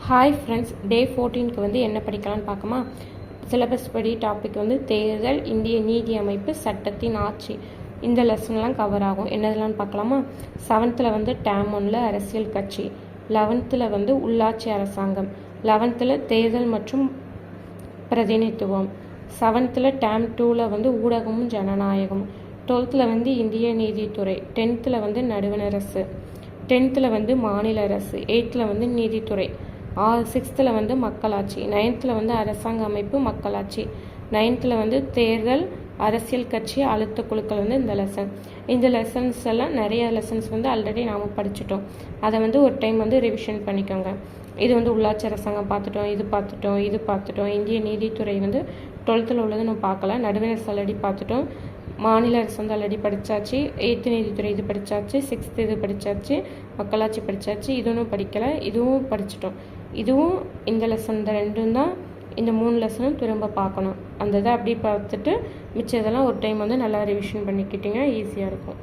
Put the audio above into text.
Hi friends, டே 14க்கு வந்து என்ன படிக்கலாம்னு பார்க்கமா. சிலபஸ் படி டாபிக் வந்து தேர்தல், இந்திய நீதி அமைப்பு, சட்டத்தின் ஆட்சி. இந்த லெசன்லாம் கவர் ஆகும். என்னதெல்லாம் பார்க்கலாமா. 7th வந்து டேம் 1ல் அரசியல் கட்சி, 11th வந்து உள்ளாட்சி அரசாங்கம், 11th தேர்தல் மற்றும் பிரதிநிதித்துவம், 7th டேம் 2ல் வந்து ஊடகமும் ஜனநாயகம், 12th வந்து இந்திய நீதித்துறை, 10th வந்து நடுவண் அரசு, 10th வந்து மாநில அரசு, 8th வந்து நீதித்துறை, 6th வந்து மக்களாட்சி, 9th வந்து அரசாங்க அமைப்பு மக்களாட்சி, 9th வந்து தேர்தல், அரசியல் கட்சி, அழுத்த குழுக்கள் வந்து இந்த லெசன். இந்த லெசன்ஸ் எல்லாம் நிறைய லெசன்ஸ் வந்து ஆல்ரெடி நாம் படிச்சுட்டோம். அதை வந்து ஒரு டைம் வந்து ரிவிஷன் பண்ணிக்கோங்க. இது வந்து உள்ளாட்சி அரசாங்கம் பார்த்துட்டோம், இது பார்த்துட்டோம். இந்திய நீதித்துறை வந்து 12th உள்ளது நம்ம பார்க்கல. நடுவண் அரசு ஆல்ரெடி பார்த்துட்டோம். மாநில அரசு வந்து ஆல்ரெடி படித்தாச்சு. 8th நீதித்துறை இது படித்தாச்சு. 6th இது படித்தாச்சு. மக்களாட்சி படித்தாச்சு. இதுவும் படிக்கலை, இதுவும் படிச்சிட்டோம். இதுவும் இந்த லெசன், இந்த ரெண்டும் தான். இந்த 3 லெசனும் திரும்ப பார்க்கணும். அந்த இதை அப்படி பார்த்துட்டு மிச்சம் இதெல்லாம் ஒரு டைம் வந்து நல்லா ரிவிஷன் பண்ணிக்கிட்டிங்கன்னா ஈஸியாக இருக்கும்.